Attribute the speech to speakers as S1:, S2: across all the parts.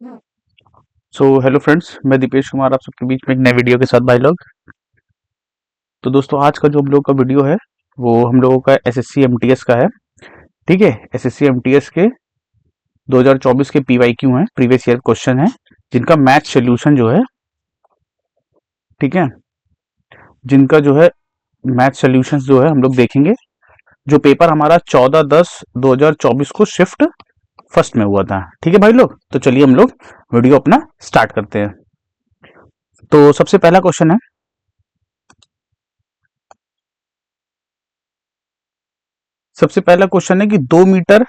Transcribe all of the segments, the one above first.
S1: So hello friends, मैं दीपेश कुमार आप सबके बीच में एक नए वीडियो के साथ भाई लोग। तो दोस्तों, आज का जो हम लोग का वीडियो है वो हम लोगों का एसएससी एमटीएस का है। ठीक है, एसएससी एमटीएस के 2024 के पीवाईक्यू हैं, प्रीवियस ईयर क्वेश्चन है, जिनका मैथ सोल्यूशन जो है, ठीक है, जिनका जो है मैथ सोल्यूशंस जो है हम लोग देखेंगे। जो पेपर हमारा 14/10/2024 को शिफ्ट फर्स्ट में हुआ था। ठीक है भाई लोग, तो चलिए हम लोग वीडियो अपना स्टार्ट करते हैं। तो सबसे पहला क्वेश्चन है, कि 2 मीटर,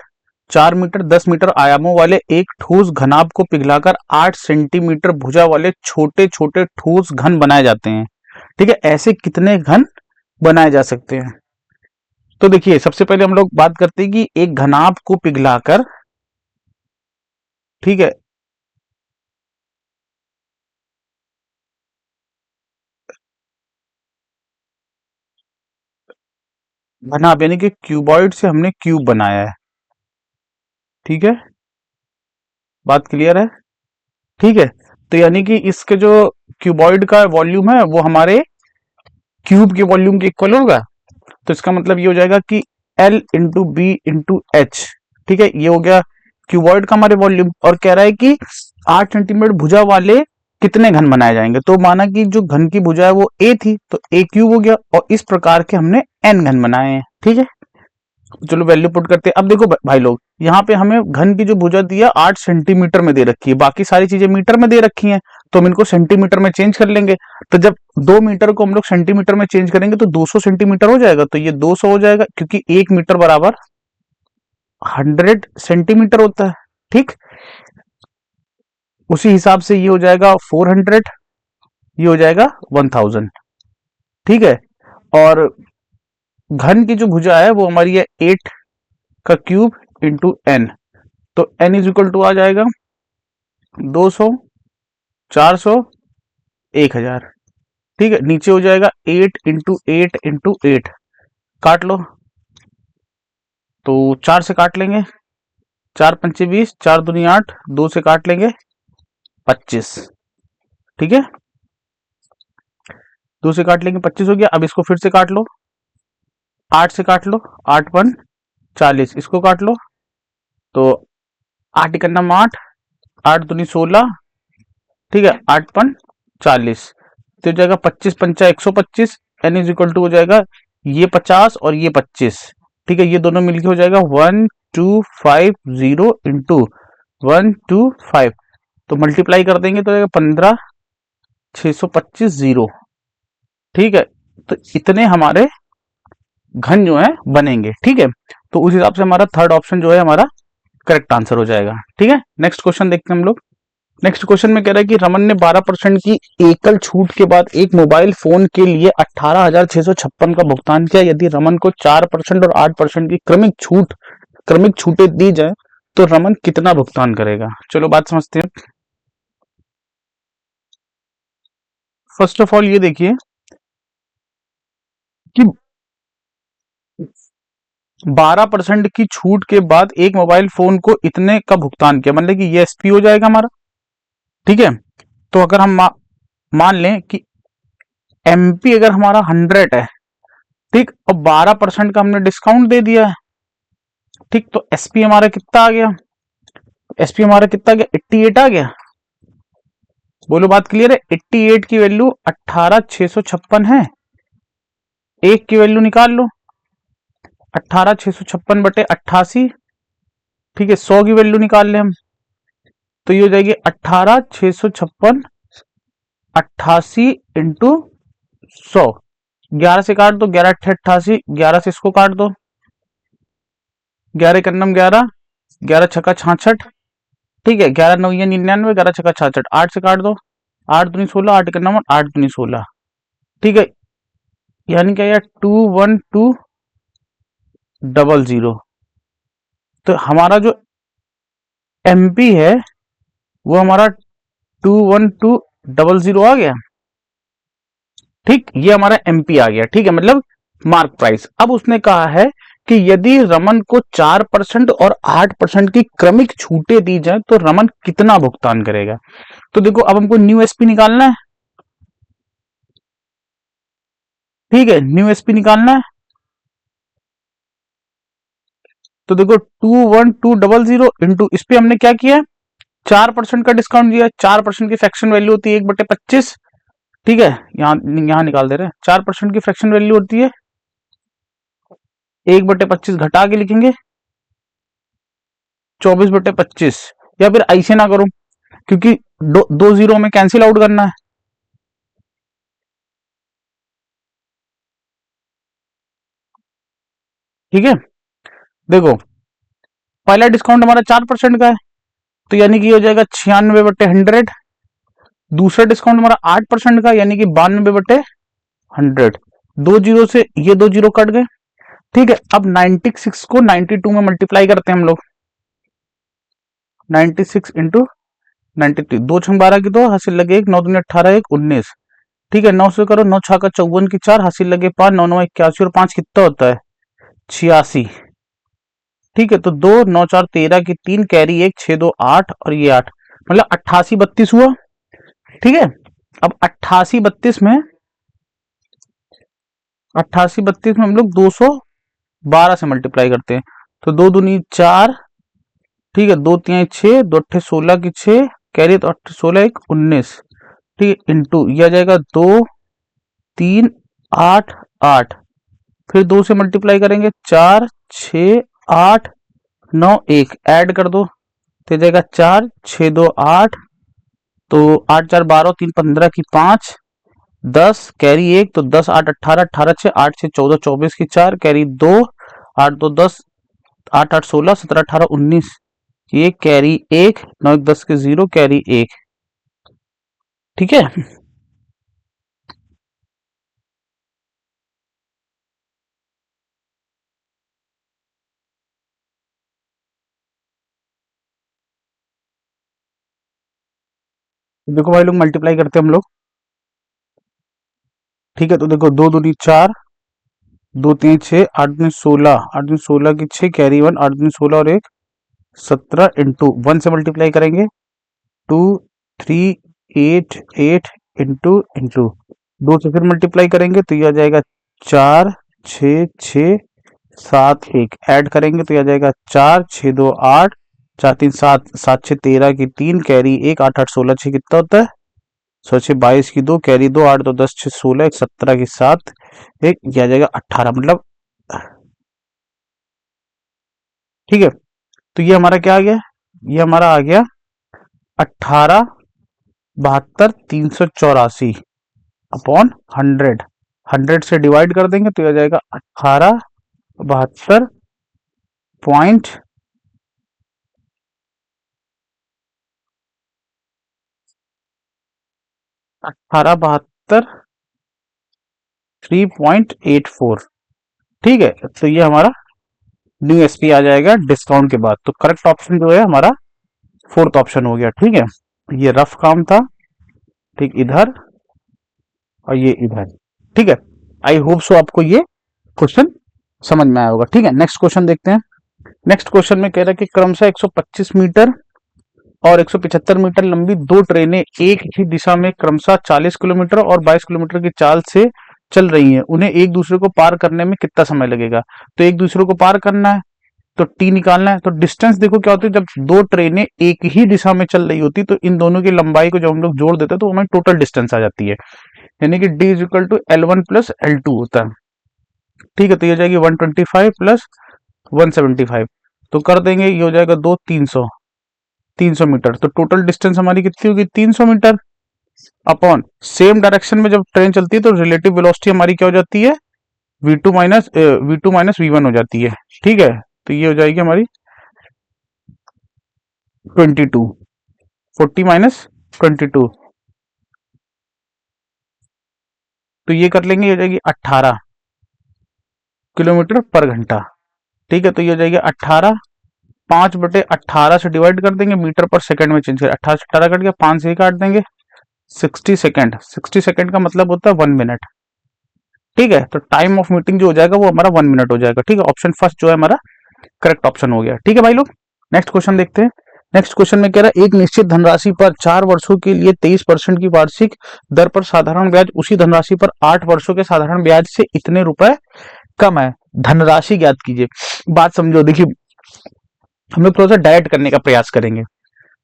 S1: 4 मीटर, 10 मीटर आयामों वाले एक ठोस घनाभ को पिघलाकर 8 सेंटीमीटर भुजा वाले छोटे छोटे ठोस घन बनाए जाते हैं। ठीक है, ऐसे कितने घन बनाए जा सकते हैं? तो देखिए, सबसे पहले हम लोग बात करते हैं कि एक घनाभ को पिघलाकर, ठीक है, घनाभ यानी कि क्यूबॉइड से हमने क्यूब बनाया है। ठीक है, बात क्लियर है? ठीक है, तो यानी कि इसके जो क्यूबॉइड का वॉल्यूम है वो हमारे क्यूब के वॉल्यूम के इक्वल होगा। तो इसका मतलब ये हो जाएगा कि L into B into H. ठीक है, ये हो गया क्यूबॉइड का हमारे वॉल्यूम। और कह रहा है कि 8 सेंटीमीटर भुजा वाले कितने घन बनाए जाएंगे। तो माना कि जो घन की भुजा है वो ए थी, तो ए क्यूब हो गया, और इस प्रकार के हमने एन घन बनाए हैं। ठीक है, चलो वैल्यू पुट करते हैं। अब देखो भाई लोग, यहाँ पे हमें घन की जो भुजा दी है 8 सेंटीमीटर में दे रखी है, बाकी सारी चीजें मीटर में दे रखी हैं, तो हम इनको सेंटीमीटर में चेंज कर लेंगे। तो जब 2 मीटर को हम लोग सेंटीमीटर में चेंज करेंगे तो 200 सेंटीमीटर हो जाएगा। तो ये 200 हो जाएगा, क्योंकि 1 मीटर बराबर 100 सेंटीमीटर होता है। ठीक, उसी हिसाब से ये हो जाएगा 400, ये हो जाएगा 1000। ठीक है, और घन की जो भुजा है वो हमारी है 8 का क्यूब इंटू एन। तो एन इज इक्वल टू आ जाएगा 200, 400, 1000। ठीक है, नीचे हो जाएगा 8 इंटू 8 काट लो, तो 4 से काट लेंगे, 4 पंचे 20, 4 दूनी 8, 2 से काट लेंगे 25। ठीक है, 2 से काट लेंगे 25 हो गया। अब इसको फिर से काट लो, 8 से काट लो, 8 × 5 = 40, इसको काट लो, तो 8 × 8, 8 दूनी 16, ठीक है, 8 × 5 = 40, तो हो जाएगा 25 × 5 = 125। एन इज इक्वल टू हो जाएगा ये 50 और ये 25। ठीक है, ये दोनों मिलके हो जाएगा 1250 इंटू 125, तो मल्टीप्लाई कर देंगे तो 15 625 0। ठीक है, तो इतने हमारे घन जो है बनेंगे। ठीक है, तो उस हिसाब से हमारा थर्ड ऑप्शन जो है हमारा करेक्ट आंसर हो जाएगा। ठीक है, नेक्स्ट क्वेश्चन देखते हैं हम लोग। नेक्स्ट क्वेश्चन में कह रहा है कि रमन ने 12% की एकल छूट के बाद एक मोबाइल फोन के लिए 18,656 का भुगतान किया। यदि रमन को 4% और 8% की क्रमिक छूटें दी जाए तो रमन कितना भुगतान करेगा? चलो बात समझते हैं। फर्स्ट ऑफ ऑल ये देखिए कि 12% की छूट के बाद एक मोबाइल फोन को इतने का भुगतान किया, मतलब कि ये एसपी हो जाएगा हमारा। ठीक है, तो अगर हम मान लें कि एमपी अगर हमारा 100 है, ठीक, और 12% का हमने डिस्काउंट दे दिया है, ठीक, तो एसपी हमारा कितना आ गया? एसपी हमारा कितना आ गया? 88 आ गया। बोलो बात क्लियर है? 88 की वैल्यू 18,656 है। एक की वैल्यू निकाल लो, 18,656/88। ठीक है, 100 की वैल्यू निकाल ले हम, तो ये हो जाएगी 18,656 88 इंटू 100। 11 से काट दो, 11 × 8 = 88, 11 से इसको काट दो, 11 × 11, 11 × 6 = 66। ठीक है, 11 × 9 = 99, 11 × 6 = 66, 8 से काट दो, 8 दूनी 16, 8 × 9 = 8 दूनी 16। ठीक है, यानी क्या यार 21200। तो हमारा जो एमपी है वो हमारा 21200 आ गया। ठीक, ये हमारा एमपी आ गया। ठीक है, मतलब मार्क प्राइस। अब उसने कहा है कि यदि रमन को 4% और 8% की क्रमिक छूटें दी जाए तो रमन कितना भुगतान करेगा। तो देखो अब हमको न्यू एसपी निकालना है, ठीक है, न्यू एसपी निकालना है। तो देखो 21200 इंटू इस पे हमने क्या किया, 4% का डिस्काउंट दिया, 4% की फ्रैक्शन वैल्यू होती है 1/25, ठीक है, यहाँ यहाँ निकाल दे रहे हैं, 4% की फ्रैक्शन वैल्यू होती है 1/25, घटा के लिखेंगे 24/25, या फिर ऐसे ना करो क्योंकि दो जीरो में कैंसिल आउट करना है, ठीक है। देखो पहला डिस्काउंट हमारा 4% का है, तो यानी कि हो जाएगा 96/100। दूसरा डिस्काउंट हमारा 8% का, यानी कि 92/100। दो जीरो से ये दो जीरो कट गए, ठीक है। अब 96 को 92 में मल्टीप्लाई करते हैं हम लोग, 96 इंटू 93, 2×12 की 2, हासिल लगे 1, 9 दूनी 18, 1 19, ठीक है। 9 से करो, 9 छाका 54 की 4, हासिल लगे 5, 9 9 81 और 5 कितना होता है 86, ठीक है। तो 2 9 4 13 की 3, कैरी 1, 6 2 8 और ये 8, मतलब 88 32 हुआ, ठीक है। अब 88 32 में हम लोग 212 से मल्टीप्लाई करते हैं, तो 2 दूनी 4, ठीक है, 2 3 6, 2 8 16 की 6, कैरी तो 8 16 1 19, ठीक है, इंटू यह आ जाएगा 2 3 8 8, फिर 2 से मल्टीप्लाई करेंगे 4 6 8 9 1, ऐड कर दो तो जाएगा 4 6 2 8, तो 8 4 12, 3 15 की 5, 10 कैरी 1, तो 10 8 18, 18 6 8 6 14 24 की 4, कैरी 2, 8 2 10, 8 8 16 17 18 19, ये कैरी 1, 9 1 10 के 0, कैरी 1, ठीक है। देखो भाई लोग मल्टीप्लाई करते हैं हम लोग, ठीक है। तो देखो 2 दूनी 4, 2 3 6, 8 दूनी 16, 8 दूनी 16 की 6, कैरी 1, 8 दूनी 16 और 1 17, इंटू 1 से मल्टीप्लाई करेंगे 2 3 8 8, इंटू इंटू 2 से फिर मल्टीप्लाई करेंगे तो यह आ जाएगा 4 6 6 7 1, ऐड करेंगे तो यह आ जाएगा 4 6 2 8, 4 3 7, 7 6 13 की 3, कैरी 1, 8 8 16 6 कितना होता है 100 6 22 की 2, कैरी 2, 8 2 10 6 16, 1 17 की 7, एक यह आ जाएगा 18, मतलब ठीक है। तो ये हमारा क्या आ गया, ये हमारा आ गया 18 72 384 अपॉन 100, 100 से डिवाइड कर देंगे तो यह जाएगा 18 72 3.84, ठीक है। तो ये हमारा न्यू एसपी आ जाएगा डिस्काउंट के बाद। तो करेक्ट ऑप्शन जो है हमारा फोर्थ ऑप्शन हो गया, ठीक है। ये रफ काम था, ठीक, इधर और ये इधर, ठीक है। आई होप सो आपको ये क्वेश्चन समझ में आया होगा, ठीक है। नेक्स्ट क्वेश्चन देखते हैं। नेक्स्ट क्वेश्चन में कह रहा है कि क्रमशः 125 मीटर और 175 मीटर लंबी दो ट्रेनें एक ही दिशा में क्रमशः 40 किलोमीटर और 22 किलोमीटर की चाल से चल रही हैं। उन्हें एक दूसरे को पार करने में कितना समय लगेगा। तो एक दूसरे को पार करना है तो टी निकालना है। तो डिस्टेंस देखो क्या होती है, जब दो ट्रेनें एक ही दिशा में चल रही होती तो इन दोनों की लंबाई को जब हम लोग जोड़ देते हैं तो हमें टोटल डिस्टेंस आ जाती है, यानी कि D is equal to L1 plus L2 होता है, ठीक है। तो ये हो जाएगी 125 प्लस 175, तो कर देंगे, ये हो जाएगा 300 मीटर। तो टोटल डिस्टेंस हमारी कितनी होगी 300 मीटर अपॉन सेम डायरेक्शन में जब ट्रेन चलती है तो रिलेटिव वेलोसिटी हमारी क्या हो जाती है V2 माइनस V1 हो जाती है, ठीक है। तो ये हो जाएगी हमारी 22, 40 माइनस 22, तो ये कर लेंगे, ये हो जाएगी 18 किलोमीटर पर घंटा, ठीक है। तो ये हो जाएगी 18, 5/18 से डिवाइड कर देंगे, मीटर पर सेकंड में चेंज कर, 18 से 18 कट गया, 5 से ही काट देंगे, 60 सेकंड। 60 सेकंड का मतलब होता है 1 मिनट, ठीक है, तो टाइम ऑफ मीटिंग जो हो जाएगा वो हमारा 1 मिनट हो जाएगा। ठीक है, ऑप्शन फर्स्ट जो है हमारा करेक्ट ऑप्शन हो गया। ठीक है भाई लोग, नेक्स्ट क्वेश्चन देखते हैं। नेक्स्ट क्वेश्चन में कह रहा है एक निश्चित धनराशि पर 4 वर्षों के लिए 23% की वार्षिक दर पर साधारण ब्याज उसी धनराशि पर 8 वर्षों के साधारण ब्याज से इतने रुपए कम है, धनराशि ज्ञात कीजिए। बात समझो, देखिए हम लोग थोड़ा सा डायरेक्ट करने का प्रयास करेंगे।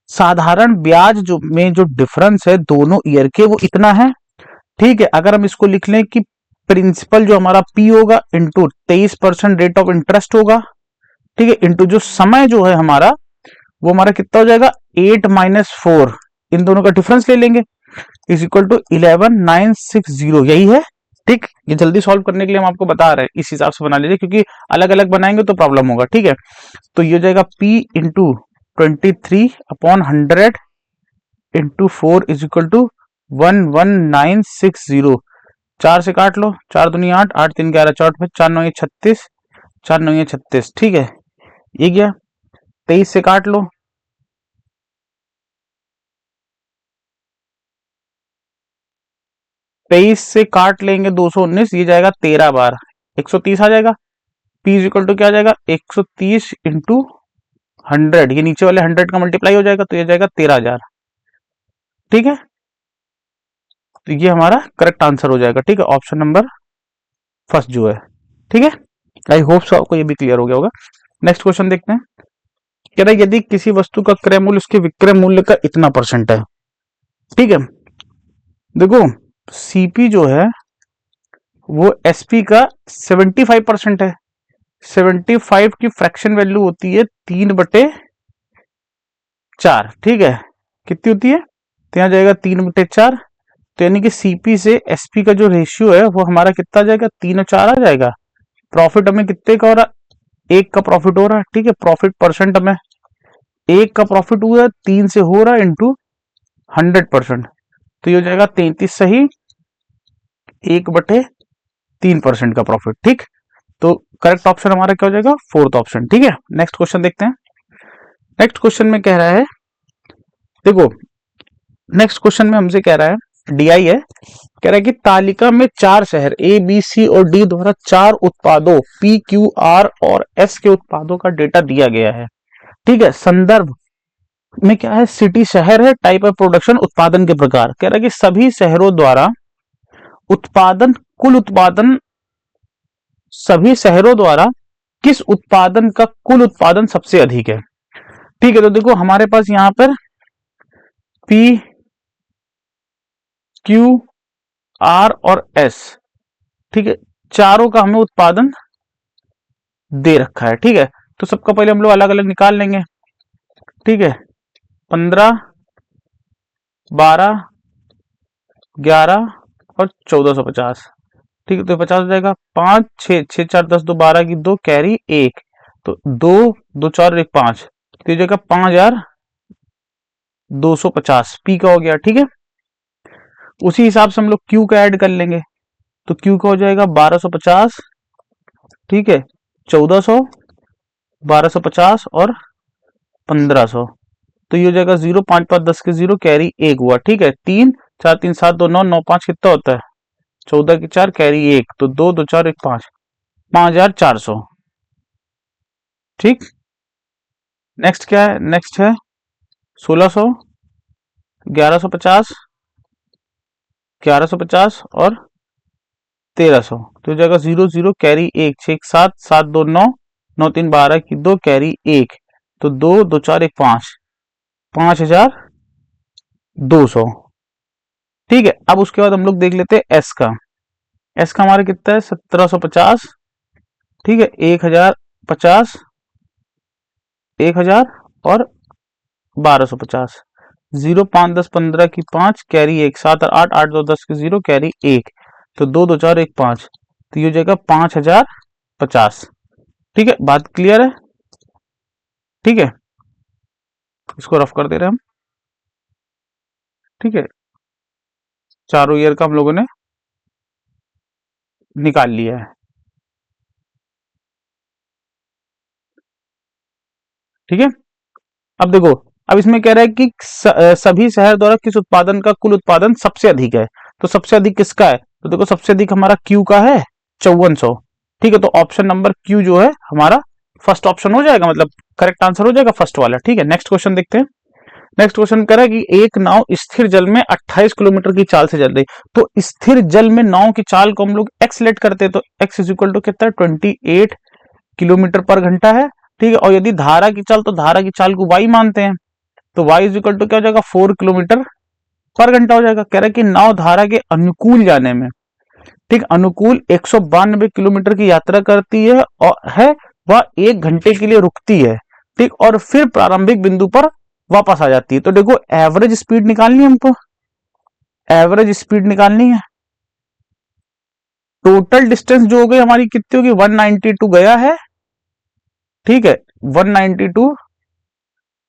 S1: साधारण ब्याज जो डिफरेंस है दोनों ईयर के वो इतना है। ठीक है, अगर हम इसको लिख लें कि प्रिंसिपल जो हमारा पी होगा इंटू 23% रेट ऑफ इंटरेस्ट होगा, ठीक है, इंटू जो समय जो है हमारा वो हमारा कितना हो जाएगा 8 - 4, इन दोनों का डिफरेंस ले लेंगे, इज इक्वल टू 11,960, यही है। ठीक, ये जल्दी सॉल्व करने के लिए हम आपको बता रहे हैं, इस हिसाब से बना लीजिए, क्योंकि अलग अलग बनाएंगे तो प्रॉब्लम होगा। ठीक है, तो ये हो जाएगा P into 23/100 into 4 is equal to 11,960। 4 से काट लो, 4 दूनी 8, 8 3 11, 4 4 9 36, 4 9 36। ठीक है, ये गया। 23 से काट लो, 23 से काट लेंगे 219, ये जाएगा 13 बार, 130 आ जाएगा। P इज इक्वल टू क्या आ जाएगा 130 इंटू 100, ये नीचे वाले 100 का मल्टीप्लाई हो जाएगा, तो ये जाएगा 13,000। ठीक है, तो ये हमारा करेक्ट आंसर हो जाएगा। ठीक है, ऑप्शन नंबर फर्स्ट जो है। ठीक है, आई होप सो आपको ये भी क्लियर हो गया होगा। नेक्स्ट क्वेश्चन देखते हैं। कह रहा है यदि किसी वस्तु का क्रय मूल्य उसके विक्रय मूल्य का इतना परसेंट है। ठीक है, देखो सीपी जो है वो एसपी का 75% है। 75 की फ्रैक्शन वैल्यू होती है 3/4। ठीक है, कितनी होती है, तो यहाँ जाएगा 3/4, तो यानी कि सीपी से एसपी का जो रेशियो है वो हमारा कितना जाएगा 3 और 4 आ जाएगा। प्रॉफिट हमें कितने का हो रहा, 1 का प्रॉफिट हो रहा है। ठीक है, प्रॉफिट परसेंट हमें 1 का प्रॉफिट हुआ 3 से हो रहा है इंटू 100%, तो ये हो जाएगा 33 सही 1/3% का प्रॉफिट। ठीक, तो करेक्ट ऑप्शन हमारा क्या हो जाएगा फोर्थ ऑप्शन। ठीक है, नेक्स्ट क्वेश्चन देखते हैं। नेक्स्ट क्वेश्चन में कह रहा है, देखो नेक्स्ट क्वेश्चन में हमसे कह रहा है डीआई है, कह रहा है कि तालिका में 4 शहर ए बी सी और डी द्वारा 4 उत्पादों पी क्यू आर और एस के उत्पादों का डेटा दिया गया है। ठीक है, संदर्भ में क्या है, सिटी शहर है, टाइप ऑफ प्रोडक्शन उत्पादन के प्रकार। कह रहा है कि सभी शहरों द्वारा उत्पादन कुल उत्पादन, सभी शहरों द्वारा किस उत्पादन का कुल उत्पादन सबसे अधिक है। ठीक है, तो देखो हमारे पास यहां पर पी क्यू आर और एस, ठीक है, चारों का हमें उत्पादन दे रखा है। ठीक है, तो सबका पहले हम लोग अलग अलग निकाल लेंगे। ठीक है, 15, 12, 11 और 1450। ठीक है, तो 50 हो जाएगा, 5 6 6 4 10 2 12 की 2 कैरी 1, तो 2 2 4 1 5, तो ये जगह 5250 पी का हो गया। ठीक है, उसी हिसाब से हम लोग क्यू का ऐड कर लेंगे, तो क्यू का हो जाएगा 1250। ठीक है, 1400, 1250 और 1500, तो ये हो जाएगा 0 5 5 10 के 0 कैरी 1 हुआ। ठीक है, 3 4 3 7 2 9 9 5 कितना होता है 14 की 4 कैरी 1, तो 2 2 4 1 5, 5400। ठीक, नेक्स्ट क्या है, नेक्स्ट है 1600, 1150, 1150 और 1300, तो हो जाएगा 0 0 कैरी 1, 6 7 7 2 9 9 3 12 की 2 कैरी 1, तो 2 2 4 1 5, 5200। ठीक है, अब उसके बाद हम लोग देख लेते हैं एस का। एस का हमारा कितना है 1750। ठीक है, 1050, 1000 और 1250, 0 5 10 15 की 5 कैरी 1, 7 8 8 2 10 की 0 कैरी 1, तो 2 2 4 1 5, तो ये हो जाएगा 5050। ठीक है, बात क्लियर है। ठीक है, इसको रफ कर दे रहे हैं हम। ठीक है, चारों ईयर का हम लोगों ने निकाल लिया है। ठीक है, अब देखो, अब इसमें कह रहा है कि सभी शहर द्वारा किस उत्पादन का कुल उत्पादन सबसे अधिक है, तो सबसे अधिक किसका है, तो देखो सबसे अधिक हमारा क्यू का है 5400। ठीक है, तो ऑप्शन नंबर क्यू जो है हमारा फर्स्ट ऑप्शन हो जाएगा, मतलब करेक्ट आंसर हो जाएगा फर्स्ट वाला। ठीक है, नेक्स्ट क्वेश्चन देखते हैं। नेक्स्ट क्वेश्चन कह रहा है कि एक नाव स्थिर जल में 28 किलोमीटर की चाल से चल रही। तो स्थिर जल में नाव की चाल को हम लोग एक्स लेट करते हैं, तो एक्स इज इक्वल टू कितना है, 28 किलोमीटर पर घंटा है। ठीक है, और यदि धारा की चाल, तो धारा की चाल को वाई मानते हैं, तो वाई इज इक्वल टू क्या हो जाएगा, 4 किलोमीटर पर घंटा हो जाएगा। कह रहा है कि नाव धारा के अनुकूल जाने में, ठीक, अनुकूल 192 किलोमीटर की यात्रा करती है और है वह 1 घंटे के लिए रुकती है। ठीक, और फिर प्रारंभिक बिंदु पर वापस आ जाती है। तो देखो एवरेज स्पीड निकालनी है हमको, एवरेज स्पीड निकालनी है। टोटल डिस्टेंस जो हो गई हमारी कितनी होगी, 192 गया है। ठीक है, 192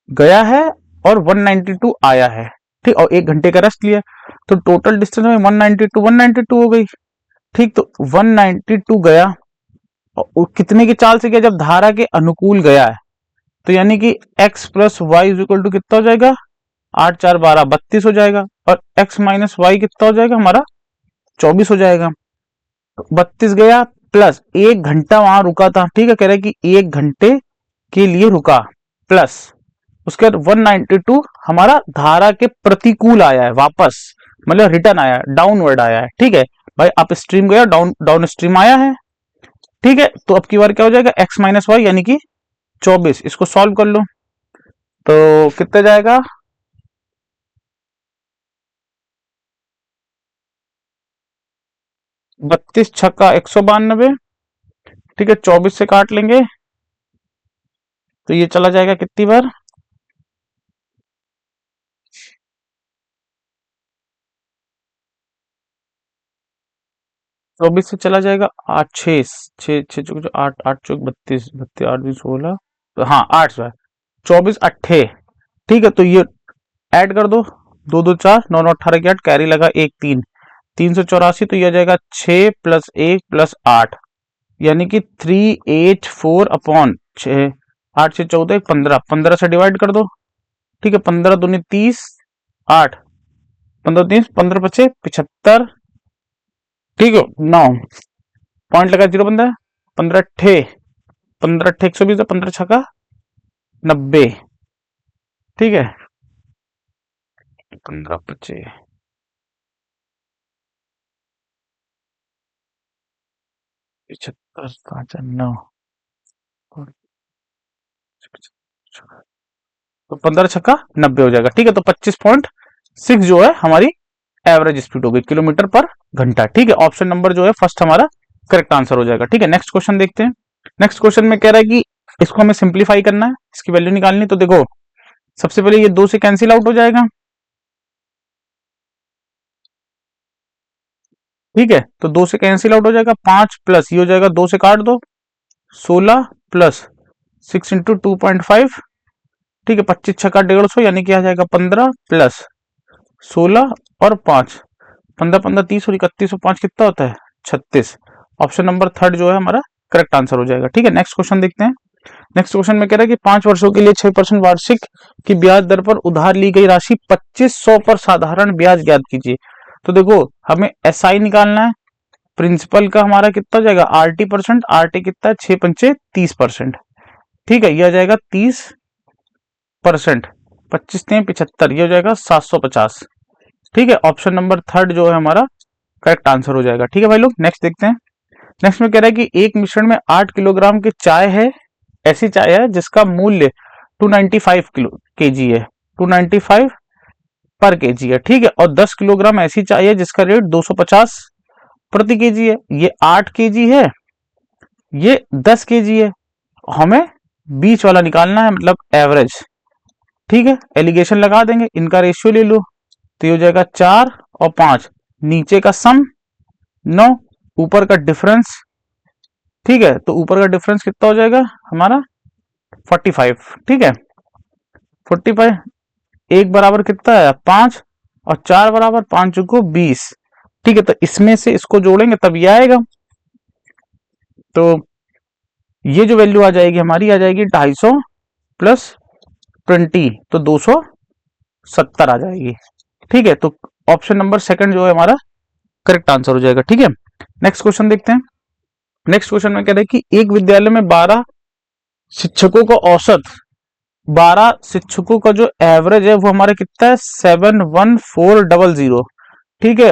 S1: गया है और 192 आया है। ठीक, और 1 घंटे का रेस्ट लिया, तो टोटल डिस्टेंस में 192 हो गई। ठीक, तो 192 गया और कितने की चाल से गया, जब धारा के अनुकूल गया है, तो यानी कि x plus y is equal to कितना हो जाएगा, 8 4 12 32 हो जाएगा, और x माइनस वाई कितना हो जाएगा हमारा, 24 हो जाएगा। तो 32 गया प्लस 1 घंटा वहां रुका था। ठीक है, कह रहे कि 1 घंटे के लिए रुका, प्लस उसके बाद 192 हमारा धारा के प्रतिकूल आया है वापस, मतलब रिटर्न आया है, डाउनवर्ड आया है। ठीक है भाई, अप स्ट्रीम गया, डाउन स्ट्रीम आया है। ठीक है, तो अब की बार क्या हो जाएगा, x माइनस वाई यानी कि 24। इसको सॉल्व कर लो तो कितना जाएगा, 32 छक्का 192। ठीक है, 24 से काट लेंगे तो ये चला जाएगा कितनी बार, 24 से चला जाएगा 8 6 6 6 चौक 8 8 चौक 32 32 8 भी 16, तो हाँ 8 बार 24 अट्ठे। ठीक है, तो ये ऐड कर दो, 2 2 4 9 9 18 की 8, कैरी लगा 1 3 384, तो यह जाएगा 6 प्लस 1 प्लस 8, यानी कि 384 अपॉन 6, 8 से 14 15, 15 से डिवाइड कर दो। ठीक है, 15 दूनी 30, 8 15 30 15 पचे 75। ठीक है, 9 पॉइंट लगा 0 15 15 अट्ठे 120, 15 छक्का 90। ठीक है, 15 पचे 75 5 9, तो 15 छक्का 90 हो जाएगा। ठीक है, तो 25.6 जो है हमारी एवरेज स्पीड हो गई किलोमीटर पर घंटा। ठीक है, ऑप्शन नंबर जो है फर्स्ट हमारा करेक्ट आंसर हो जाएगा। ठीक है, नेक्स्ट क्वेश्चन देखते हैं। नेक्स्ट क्वेश्चन में कह रहा है कि इसको हमें सिंप्लीफाई करना है, इसकी वैल्यू निकालनी। तो देखो सबसे पहले ये 2 से कैंसिल आउट हो जाएगा। ठीक है, तो 2 से कैंसिल आउट हो जाएगा, 5 प्लस ये हो जाएगा 2 से काट दो, 16 प्लस 6 इंटू 2.5। ठीक है, 25 छक्का 150, यानी कि आ जाएगा 15 प्लस 16 और 5, 15 15 30 और 31 और 5 कितना होता है, 36। ऑप्शन नंबर थर्ड जो है हमारा करेक्ट आंसर हो जाएगा। ठीक है, नेक्स्ट क्वेश्चन देखते हैं। नेक्स्ट क्वेश्चन में कह रहा है कि 5 वर्षों के लिए 6% वार्षिक की ब्याज दर पर उधार ली गई राशि 2500 पर साधारण ब्याज ज्ञात कीजिए। तो देखो हमें एसआई निकालना है, प्रिंसिपल का हमारा कितना जाएगा, RT%, RT कितना है, 6 पंचे 30%। ठीक है, यह आ जाएगा 30%, 25 3 75, ये हो जाएगा 750। ठीक है, ऑप्शन नंबर थर्ड जो है हमारा करेक्ट आंसर हो जाएगा। ठीक है भाई लोग, नेक्स्ट देखते हैं। नेक्स्ट में कह रहा है कि एक मिश्रण में 8 किलोग्राम की चाय है, ऐसी चाय है जिसका मूल्य 295 किलो केजी है, 295 पर केजी है। ठीक है, और 10 किलोग्राम ऐसी चाय है जिसका रेट 250 प्रति केजी है। ये 8 केजी है, ये 10 केजी है, हमें बीच वाला निकालना है, मतलब एवरेज। ठीक है, एलिगेशन लगा देंगे, इनका रेशियो ले लो, तो ये हो जाएगा 4 और 5, नीचे का सम 9, ऊपर का डिफरेंस। ठीक है, तो ऊपर का डिफरेंस कितना हो जाएगा हमारा 45। ठीक है, 45, एक बराबर कितना है 5 और 4 बराबर 5 को 20। ठीक है, तो इसमें से इसको जोड़ेंगे तब ये आएगा, तो ये जो वैल्यू आ जाएगी हमारी, आ जाएगी 250 प्लस 20, तो 270 आ जाएगी। ठीक है, तो ऑप्शन नंबर सेकंड जो है हमारा करेक्ट आंसर हो जाएगा। ठीक है, नेक्स्ट क्वेश्चन देखते हैं। नेक्स्ट क्वेश्चन में कह रहे हैं कि एक विद्यालय में 12 शिक्षकों का औसत, 12 शिक्षकों का जो एवरेज है वो हमारा कितना है 71400। ठीक है,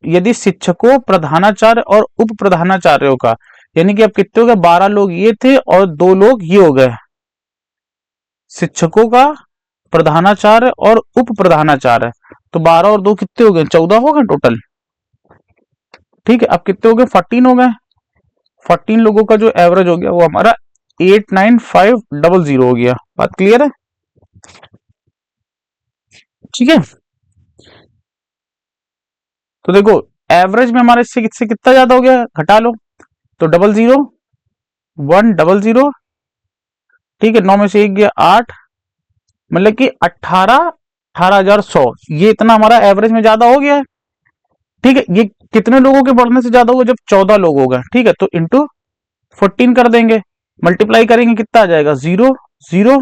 S1: यदि शिक्षकों, प्रधानाचार्य और उप प्रधानाचार्यों का, यानी कि अब कितने हो गए, 12 लोग ये थे और 2 लोग ये हो गए, शिक्षकों का, प्रधानाचार्य और उप प्रधानाचार्य, तो 12 और 2 कितने हो गए, 14 हो गए टोटल। ठीक है, अब कितने हो गए, 14 हो गए। 14 लोगों का जो एवरेज हो गया वो हमारा 89500 हो गया। बात क्लियर है? ठीक है, तो देखो एवरेज में हमारे इससे कितना ज्यादा हो गया, घटा लो, तो 00 100। ठीक है, 9 में से 1 गया 8, मतलब कि 18,100। ये इतना हमारा एवरेज में ज्यादा हो गया है। ठीक है, ये कितने लोगों के बढ़ने से ज्यादा हुआ, जब 14 लोग हो गए। ठीक है, तो इंटू 14 कर देंगे, मल्टीप्लाई करेंगे, कितना आ जाएगा 0 0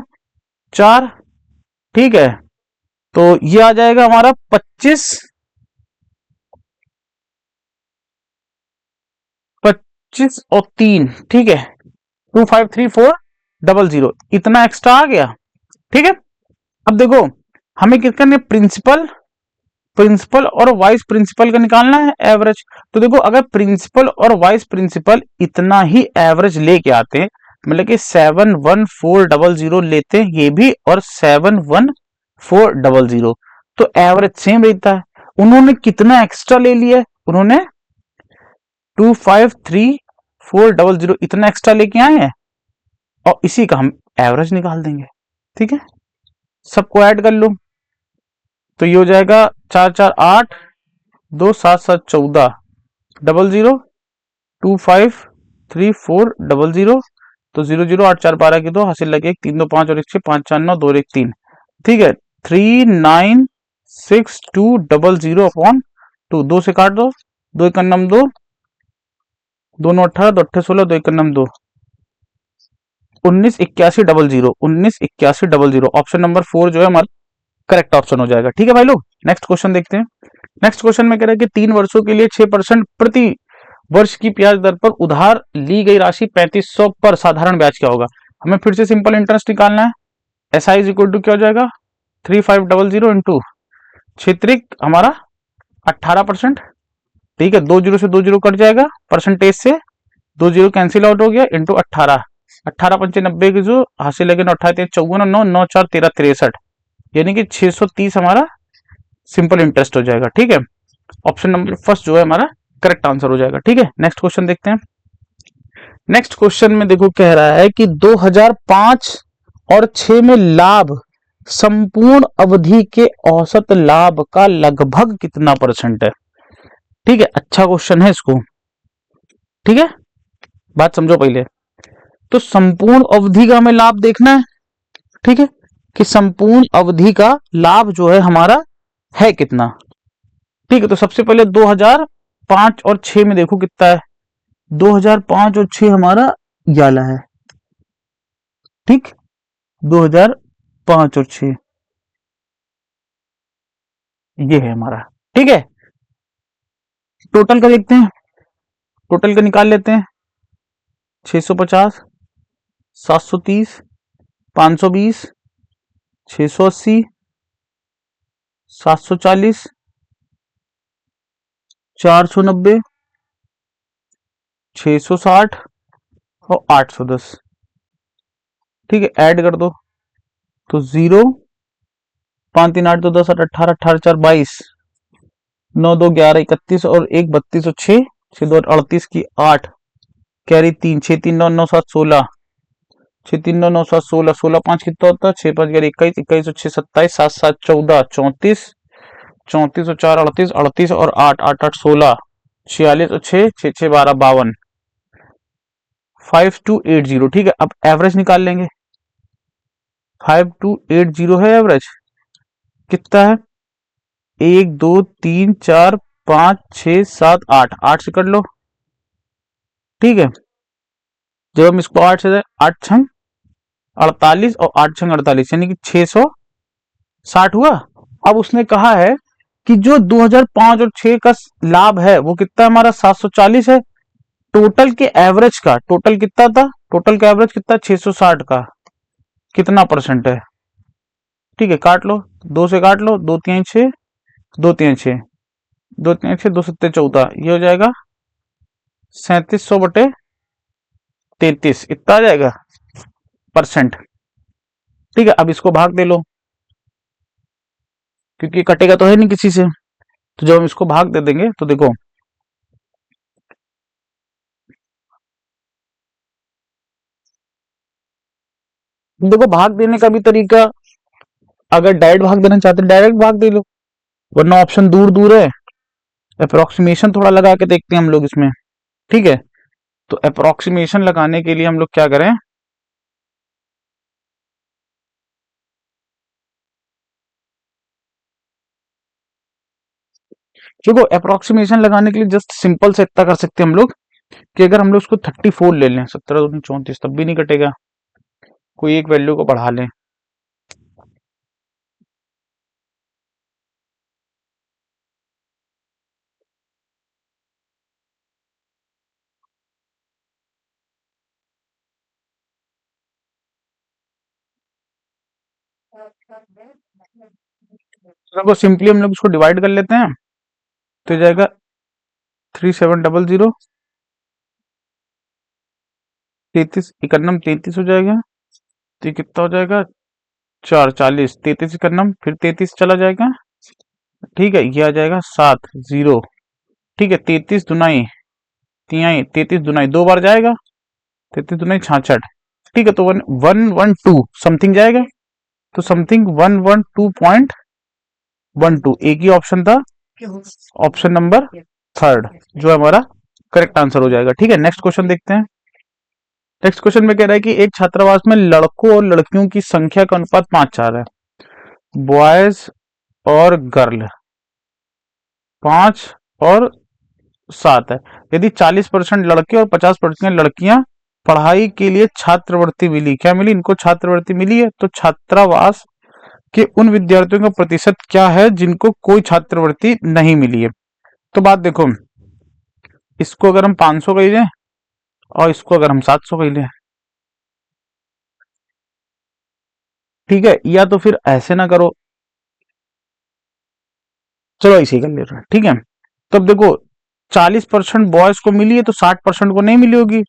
S1: 4। ठीक है, तो ये आ जाएगा हमारा 25 और 3। ठीक है, 253,400 इतना एक्स्ट्रा आ गया। ठीक है, अब देखो हमें किसका ने प्रिंसिपल, प्रिंसिपल और वाइस प्रिंसिपल का निकालना है एवरेज। तो देखो अगर प्रिंसिपल और वाइस प्रिंसिपल इतना ही एवरेज लेके आते हैं, मतलब कि 71400 लेते हैं ये भी और 71400, तो एवरेज सेम रहता है। उन्होंने कितना एक्स्ट्रा ले लिया है, उन्होंने 253,400 इतना एक्स्ट्रा लेके आए हैं और इसी का हम एवरेज निकाल देंगे। ठीक है, सबको ऐड कर लो, तो ये हो जाएगा 4 4 8 2 7 7 14 00 253,400। तो 00 8 4 12 की 2 हासिल लगे 1 3 2 5 और 1 6 5 4 9 2 1 3। ठीक है, 396200 अपॉन 2, 2 से काट दो, 2 1 नम 2, दोनों 18, 2 8 16, 2 1 नम 2, 198100, 198100। ऑप्शन नंबर 4 जो है हमारा करेक्ट ऑप्शन हो जाएगा। ठीक है भाई लोग, नेक्स्ट क्वेश्चन देखते हैं। नेक्स्ट क्वेश्चन में कह रहा है कि 3 वर्षों के लिए 6% प्रति वर्ष की ब्याज दर पर उधार ली गई राशि 3500 पर साधारण ब्याज क्या होगा। हमें फिर से सिंपल इंटरेस्ट निकालना है। S I is equal to क्या हो जाएगा 3500 इंटू क्षेत्रिक हमारा 18%। ठीक है, 2 जीरो से 2 जीरो कट जाएगा, परसेंटेज से 2 जीरो कैंसिल आउट हो गया, इंटू 18, 18 पंचे 90 की जो हासिल लगे 18 54 9 9 4 13 63, यानी कि 630 हमारा सिंपल इंटरेस्ट हो जाएगा। ठीक है, ऑप्शन नंबर फर्स्ट जो है हमारा करेक्ट आंसर हो जाएगा। ठीक है, नेक्स्ट क्वेश्चन देखते हैं। नेक्स्ट क्वेश्चन में देखो कह रहा है कि 2005 और 6 में लाभ संपूर्ण अवधि के औसत लाभ का लगभग कितना परसेंट है। ठीक है, अच्छा क्वेश्चन है इसको। ठीक है, बात समझो पहले, तो संपूर्ण अवधि का हमें लाभ देखना है। ठीक है, कि संपूर्ण अवधि का लाभ जो है हमारा है कितना। ठीक है, तो सबसे पहले 2005 और 6 में देखो कितना है, 2005 और 6 हमारा याला है। ठीक, 2005 और 6 ये है हमारा। ठीक है, टोटल का देखते हैं, टोटल का निकाल लेते हैं। 650, 730, 520, 680, 740, 490, 660 और 810। ठीक है, ऐड कर दो, तो 0 5 3 8 2 10 8 18 18 4 22 9 2 11 31 और 1 32 और 6 6 2 38 की 8 कैरी 3 6 3 9 9 7 16 6 3 9 9 7 16 16 5 कितना होता है 6 5 11 21 21 और 6 27 7 7 14 34 34 और 4 38 38 और 8 8 8 16 46 और 6 6 6 12 52 5280। ठीक है, अब एवरेज निकाल लेंगे। 5280 है एवरेज, कितना है 1 2 3 4 5 6 7 8 8 से कर लो। ठीक है, जब हम इसको 8 से 8 छंग 48 और 8 छंग 48 यानी कि 660 हुआ। अब उसने कहा है कि जो 2005 और 6 का लाभ है वो कितना हमारा 740 है। टोटल के एवरेज का टोटल कितना था, टोटल का एवरेज कितना 660 का कितना परसेंट है। ठीक है, काट लो, दो से काट लो, दो तिहाई छः, दो तिहाई छः, दो तिहाई छः, दो सत्ते 14, ये हो जाएगा 3700/33, इतना आ जाएगा परसेंट। ठीक है, अब इसको भाग दे लो क्योंकि कटेगा तो है नहीं किसी से, तो जब हम इसको भाग दे देंगे तो देखो देखो भाग देने का भी तरीका, अगर डायरेक्ट भाग देना चाहते हैं डायरेक्ट भाग दे लो, वरना ऑप्शन दूर दूर है। अप्रोक्सीमेशन थोड़ा लगा के देखते हैं हम लोग इसमें। ठीक है, तो अप्रोक्सीमेशन लगाने के लिए हम लोग क्या करें, देखो अप्रोक्सीमेशन लगाने के लिए जस्ट सिंपल से इतना कर सकते हैं हम लोग कि अगर हम लोग उसको 34 ले लें, 17 दूनी 34, तब भी नहीं कटेगा, कोई एक वैल्यू को बढ़ा लें। देखो सिंपली हम लोग उसको डिवाइड कर लेते हैं, तो जाएगा 3700, 33 हो जाएगा, तो ये कितना हो जाएगा 440, 33 फिर 33 चला जाएगा। ठीक है, ये आ जाएगा 70। ठीक है, 33 दुनाई दो बार जाएगा, 33 दुनाई 66। ठीक है, तो 112 समथिंग जाएगा, तो समथिंग 112.12, एक ही ऑप्शन था, ऑप्शन नंबर थर्ड, जो हमारा करेक्ट आंसर हो जाएगा। ठीक है, नेक्स्ट क्वेश्चन देखते हैं। नेक्स्ट क्वेश्चन में कह रहा है कि एक छात्रावास में लड़कों और लड़कियों की संख्या का अनुपात 5:4 है, बॉयज और गर्ल 5 और 7 है। यदि 40% लड़के और 50% लड़कियां पढ़ाई के लिए छात्रवृत्ति मिली, क्या मिली इनको, छात्रवृत्ति मिली है, तो छात्रावास के उन विद्यार्थियों का प्रतिशत क्या है जिनको कोई छात्रवृत्ति नहीं मिली है। तो बात देखो, इसको अगर हम 500 कह लें और इसको अगर हम 700 कह लें, ठीक है, या तो फिर ऐसे ना करो, चलो ऐसे ही कर ले रहे हैं। ठीक है, तब देखो 40% बॉयज को मिली है तो 60% को नहीं मिली होगी,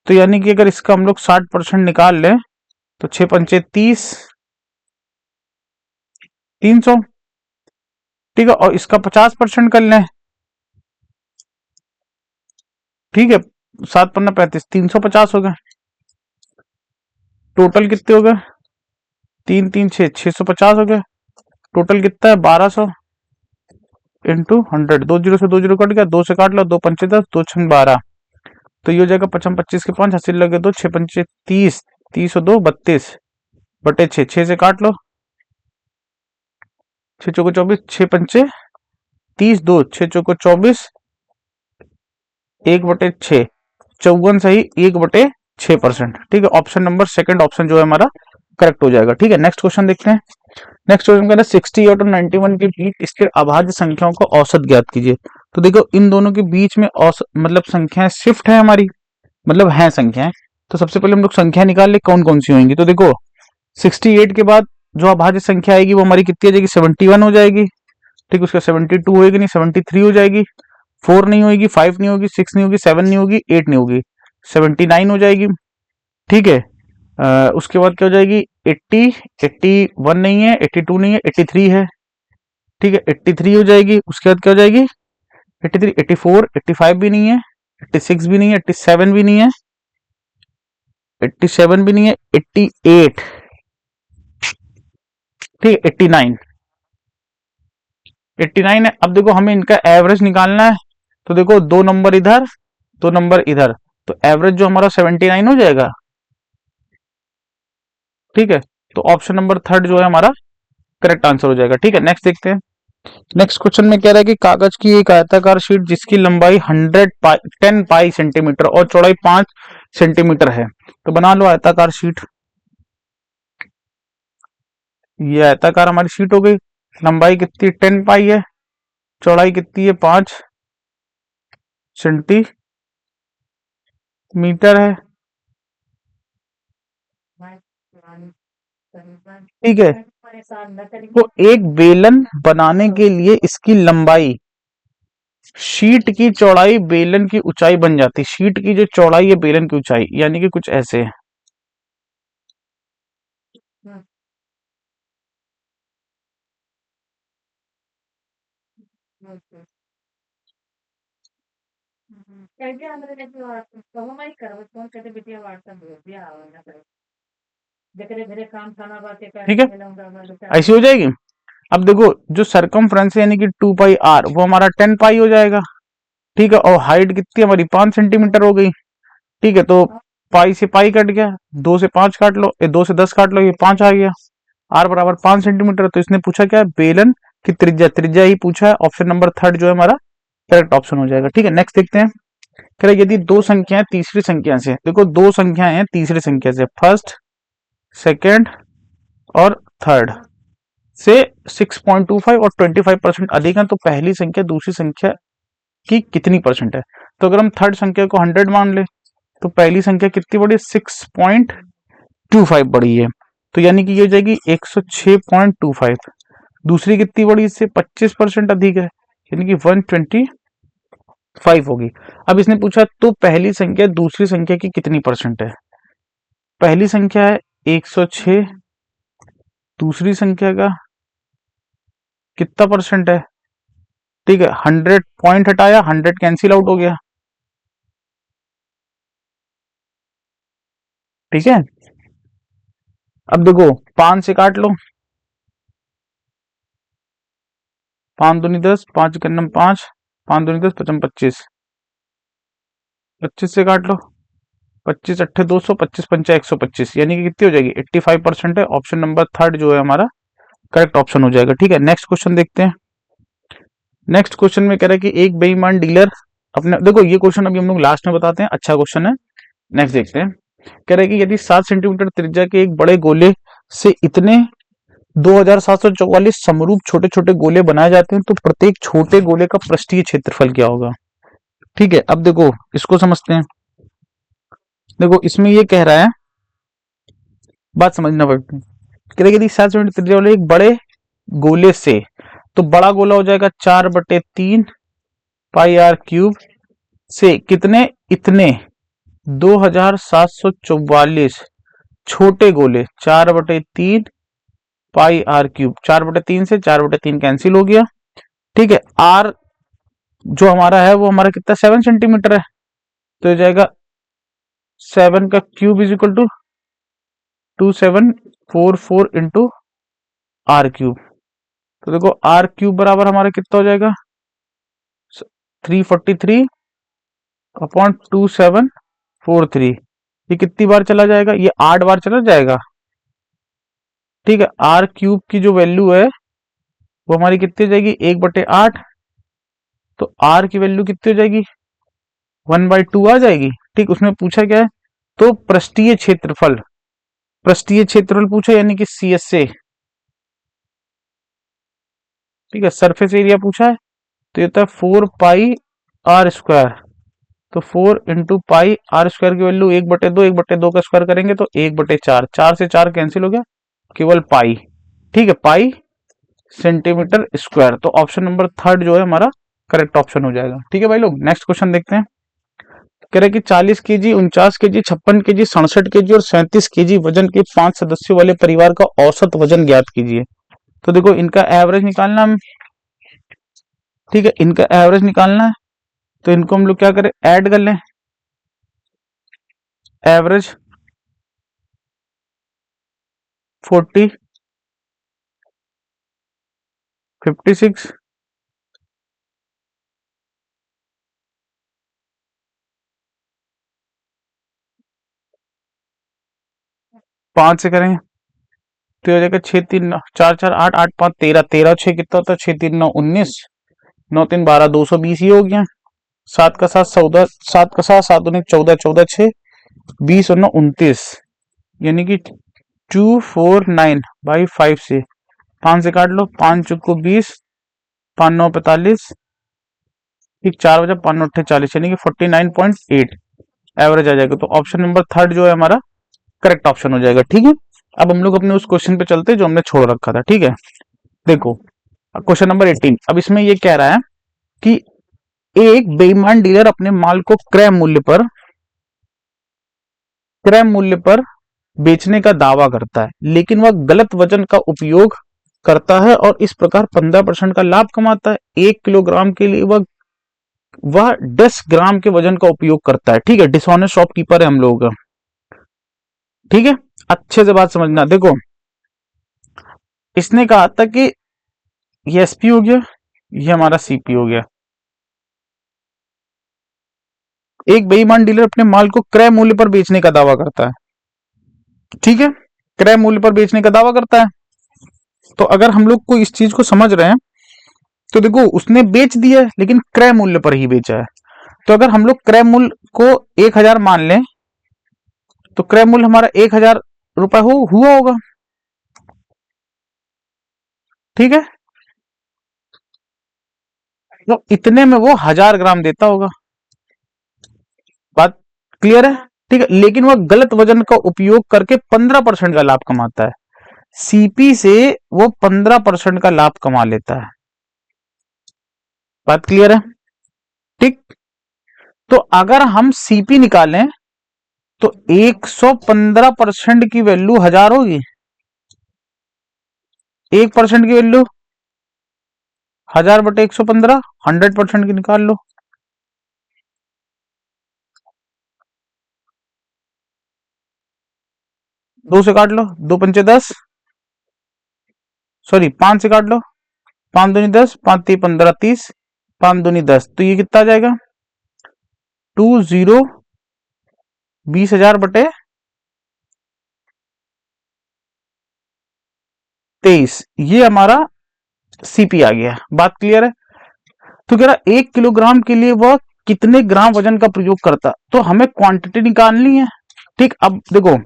S1: तो यानी कि अगर इसका हम लोग 60% निकाल लें तो 6 पंचे 30, 300। ठीक है, और इसका 50% कर लें, ठीक है, 7 पन्ना 35, 350 हो गए। टोटल कितने हो गए, 3 3 6, 650 हो गए। टोटल कितना है 1200 इंटू 100, दो जीरो से दो जीरो कट गया, दो से काट लो, 2 पंचे 10, 2 6 12, तो ये हो जाएगा 55 25 के 5 80 लगे, 2 6 पंचे 30, 30 और 2 32 बटे 6, 6 से काट लो, 6 चौको 24, 6 पंचे 30, 2 6 चौको 24, 1/6, 54 सही 1/6%। ठीक है, ऑप्शन नंबर सेकंड ऑप्शन जो है हमारा करेक्ट हो जाएगा। ठीक है, नेक्स्ट क्वेश्चन देखते हैं। नेक्स्ट क्वेश्चन कहना है 68 और 91 के बीच इसके अभाज्य संख्याओं का औसत ज्ञात कीजिए। तो देखो इन दोनों के बीच में औसत मतलब संख्याएं शिफ्ट है हमारी, मतलब है संख्याएं, तो सबसे पहले हम लोग संख्या निकाल ले कौन कौन सी होंगी। तो देखो 68 के बाद जो अभाज्य संख्या आएगी वो हमारी कितनी आ जाएगी, 71 हो जाएगी। ठीक, उसका 72 होएगी नहीं, 73 हो जाएगी, 4 नहीं होगी, 5 नहीं होगी, 6 नहीं होगी, 7 नहीं होगी, 8 नहीं होगी, 79 हो जाएगी। ठीक है, उसके बाद क्या हो जाएगी 80, 81 नहीं है, 82 नहीं है, 83 है। ठीक है, 83 हो जाएगी। उसके बाद क्या हो जाएगी 83, 84, 85 भी नहीं है, 86 भी नहीं है, 87 भी नहीं है, 87 भी नहीं है, 88, ठीक है, 89, 89 है। अब देखो हमें इनका एवरेज निकालना है, तो देखो 2 नंबर इधर 2 नंबर इधर, तो एवरेज जो हमारा 79 हो जाएगा। ठीक है, तो ऑप्शन नंबर थर्ड जो है हमारा करेक्ट आंसर हो जाएगा। ठीक है, नेक्स्ट देखते हैं। नेक्स्ट क्वेश्चन में कह रहा है कि कागज की एक आयताकार शीट जिसकी लंबाई 10 पाई सेंटीमीटर और चौड़ाई 5 सेंटीमीटर है, तो बना लो आयताकार शीट। ये आयताकार हमारी शीट हो गई, लंबाई कितनी 10 पाई है, चौड़ाई कितनी है, 5 सेंटीमीटर है। ठीक है, तो एक बेलन बनाने के लिए इसकी लंबाई शीट की चौड़ाई बेलन की ऊंचाई बन जाती, शीट की जो चौड़ाई है बेलन की ऊंचाई, यानी कि कुछ ऐसे है। ठीक है, ऐसी हो जाएगी। अब देखो जो सरकमफ्रेंस है यानी कि 2 पाई r वो हमारा 10 पाई हो जाएगा। ठीक है, और हाइट कितनी हमारी 5 सेंटीमीटर हो गई। ठीक है, तो पाई से पाई कट गया, 2 से 5 काट लो, 2 से 10 काट लो, ये 5 आ गया। आर बराबर 5 सेंटीमीटर। तो इसने पूछा क्या, बेलन की त्रिज्या, त्रिज्या ही पूछा है। ऑप्शन नंबर थर्ड जो है हमारा करेक्ट ऑप्शन हो जाएगा। ठीक है, नेक्स्ट देखते हैं। कह रहे यदि दो संख्याएं तीसरी संख्या से, देखो दो संख्याएं हैं तीसरी संख्या से, फर्स्ट, सेकेंड और थर्ड से 6.25 और 25% अधिक है, तो पहली संख्या दूसरी संख्या की कितनी परसेंट है। तो अगर हम थर्ड संख्या को 100 मान ले, तो पहली संख्या कितनी बड़ी, 6.25 बड़ी है, तो यानी कि ये हो जाएगी 106.25। दूसरी कितनी बड़ी, इससे 25% अधिक है, यानी कि 125 होगी। अब इसने पूछा तो पहली संख्या दूसरी संख्या की कितनी परसेंट है। पहली संख्या है 106, दूसरी संख्या का कितना परसेंट है। ठीक है, 100 पॉइंट हटाया, 100 कैंसिल आउट हो गया। ठीक है, अब देखो 5 से काट लो, 5 दूनी 10, 5 के 5, 5 दूनी 10, 55 25, 25 से काट लो, 25 अट्ठे 200, 25 पंचा 125, यानी कि कितनी हो जाएगी 85% है। ऑप्शन नंबर थर्ड जो है हमारा करेक्ट ऑप्शन हो जाएगा। ठीक है, नेक्स्ट क्वेश्चन देखते हैं। नेक्स्ट क्वेश्चन में कह रहा है कि एक बेईमान डीलर अपने, देखो ये क्वेश्चन अभी हम लोग लास्ट में बताते हैं, अच्छा क्वेश्चन है। नेक्स्ट देखते हैं। कह रहा है कि यदि 7 सेंटीमीटर त्रिज्या के एक बड़े गोले से इतने 2744 समरूप छोटे छोटे गोले बनाए जाते हैं, तो प्रत्येक छोटे गोले का पृष्ठीय क्षेत्रफल क्या होगा। ठीक है, अब देखो इसको समझते हैं। देखो इसमें ये कह रहा है, बात समझना पड़ती है। कह रहा है कि यदि 7 सेंटीमीटर त्रिज्या वाले एक बड़े गोले से, तो बड़ा गोला हो जाएगा 4/3 पाई r क्यूब से कितने, इतने 2744 छोटे गोले, 4/3 पाई r क्यूब, 4/3 से 4/3 कैंसिल हो गया। ठीक है, आर जो हमारा है वो हमारा कितना 7 सेंटीमीटर है, तो हो जाएगा 7 का cube is equal to 2744 into r cube. तो देखो r क्यूब बराबर हमारा कितना हो जाएगा 343/2743। ये कितनी बार चला जाएगा, ये 8 बार चला जाएगा। ठीक है, r क्यूब की जो वैल्यू है वो हमारी कितनी हो जाएगी 1/8, तो r की वैल्यू कितनी हो जाएगी 1/2 आ जाएगी। ठीक, उसमें पूछा क्या है, तो पृष्ठीय क्षेत्रफल, पृष्ठीय क्षेत्रफल पूछा, यानी कि सी एस ए। ठीक है, सरफेस एरिया पूछा है, तो ये होता है 4 पाई r स्क्वायर। तो 4 इंटू पाई r स्क्वायर की वैल्यू 1/2, 1/2 का स्क्वायर करेंगे तो 1/4, 4 से 4 कैंसिल हो गया, केवल पाई। ठीक है, पाई सेंटीमीटर स्क्वायर। तो ऑप्शन नंबर थर्ड जो है हमारा करेक्ट ऑप्शन हो जाएगा। ठीक है भाई लोग, नेक्स्ट क्वेश्चन देखते हैं। कह रहे कि 40 kg, 49 kg, 56 kg, 67 kg और 37 kg वजन के 5 सदस्यों वाले परिवार का औसत वजन ज्ञात कीजिए। तो देखो इनका एवरेज निकालना हम, ठीक है, इनका एवरेज निकालना है, तो इनको हम लोग क्या करें, ऐड कर लें। एवरेज 40, 56, 5 से करेंगे तो हो जाएगा 6 3 4 4 8 8 5 13, 13 6 कितना होता है, 6 3 9 19, 9 3 12, 220 ही हो गया। 7 का 7 14, 7 का 7, 7 दूनी 14, 14 6 20 और 9 29, यानी कि 249/5 से 5 से काट लो, 5 चुको 20, 5 9 45, ठीक 4 बजे 5 9 40, यानी कि 49.8 एवरेज आ जाएगा। तो ऑप्शन नंबर थर्ड जो है हमारा करेक्ट ऑप्शन हो जाएगा। ठीक है, अब हम लोग अपने उस क्वेश्चन पे चलते हैं जो हमने छोड़ रखा था। ठीक है, देखो क्वेश्चन नंबर 18। अब इसमें ये कह रहा है कि एक बेईमान डीलर अपने माल को क्रय मूल्य पर बेचने का दावा करता है, लेकिन वह गलत वजन का उपयोग करता है और इस प्रकार 15% का लाभ कमाता है। 1 किलोग्राम के लिए वह 10 ग्राम के वजन का उपयोग करता है। ठीक है, डिसऑनेस्ट शॉपकीपर है हम लोगों का। ठीक है, अच्छे से बात समझना। देखो इसने कहा था कि ये एसपी हो गया, ये हमारा सीपी हो गया। एक बेईमान डीलर अपने माल को क्रय मूल्य पर बेचने का दावा करता है। ठीक है, क्रय मूल्य पर बेचने का दावा करता है। तो अगर हम लोग को इस चीज को समझ रहे हैं तो देखो उसने बेच दिया है लेकिन क्रय मूल्य पर ही बेचा है। तो अगर हम लोग क्रय मूल्य को 1000 मान लें तो क्रय मूल्य हमारा 1000 रुपए हुआ होगा। ठीक है, तो इतने में वो 1000 ग्राम देता होगा। बात क्लियर है? ठीक है, लेकिन वह गलत वजन का उपयोग करके 15% का लाभ कमाता है। सीपी से वो 15% का लाभ कमा लेता है। बात क्लियर है? ठीक, तो अगर हम सीपी निकालें तो 115% की वैल्यू 1000 होगी। 1% की वैल्यू 1000 बटे 115, 100% की निकाल लो। दो से काट लो, 2 पंचे 10, सॉरी 5 से काट लो, 5 दूनी 10, 5 3 15 30, 5 दूनी 10, तो ये कितना आ जाएगा 20 20,000 बटे 23, ये हमारा सीपी आ गया। बात क्लियर है? तो कह रहा 1 किलोग्राम के लिए वह कितने ग्राम वजन का प्रयोग करता, तो हमें क्वांटिटी निकालनी है। ठीक, अब देखो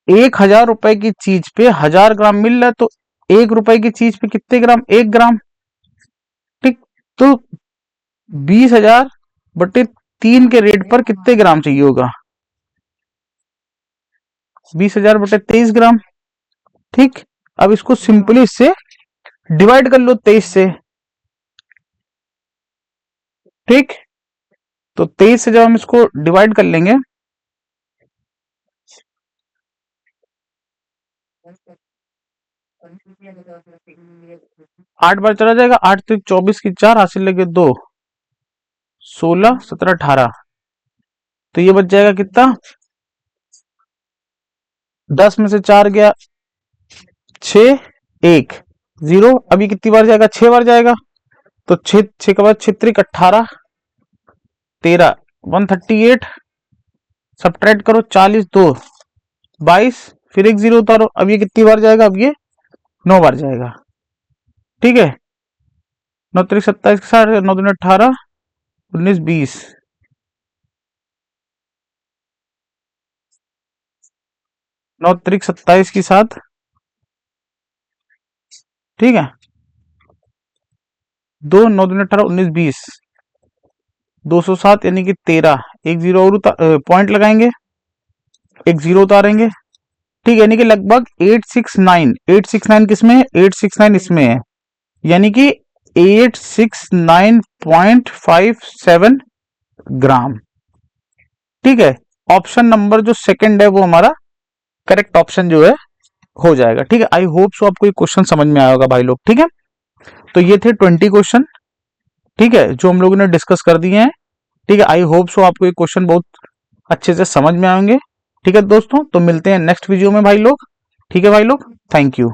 S1: 1000 रुपए की चीज पे 1000 ग्राम मिल रहा है, तो 1 रुपए की चीज पे कितने ग्राम, 1 ग्राम। ठीक, तो 20,000 बटे 3 के रेट पर कितने ग्राम चाहिए होगा, 20,000 बटे 23 ग्राम। ठीक, अब इसको सिंपली इससे डिवाइड कर लो 23 से। ठीक, तो 23 से जब हम इसको डिवाइड कर लेंगे 8 बार चला जाएगा, 8 तो 24 की 4 हासिल लगे 2, 16 17 18, तो ये बच जाएगा कितना, 10 में से 4 गया 6 1 0। अभी कितनी बार जाएगा, 6 बार जाएगा, तो 6 के बाद 6 3 18 13 138, सब्ट्रैक्ट करो 40 2 22, फिर एक 0 उतारो। अब ये कितनी बार जाएगा, अब ये 9 बार जाएगा। ठीक है, 9 3 27 के साथ 9 दूनी 18 19 20, 9 3 27 के साथ, ठीक है 2 9 दूनी 18 19 20, 207 यानी कि 13, एक 0 और पॉइंट लगाएंगे, एक 0 उतारेंगे। ठीक, यानी कि लगभग 869 किसमें है, 869 इसमें है, यानी कि 869.57 ग्राम। ठीक है, ऑप्शन नंबर जो सेकंड है वो हमारा करेक्ट ऑप्शन जो है हो जाएगा। ठीक है, आई होप सो आपको ये क्वेश्चन समझ में आया होगा भाई लोग। ठीक है, तो ये थे 20 क्वेश्चन, ठीक है, जो हम लोगों ने डिस्कस कर दिए हैं। ठीक है, आई होप सो आपको ये क्वेश्चन बहुत अच्छे से समझ में आएंगे। ठीक है दोस्तों, तो मिलते हैं नेक्स्ट वीडियो में भाई लोग। ठीक है भाई लोग, थैंक यू।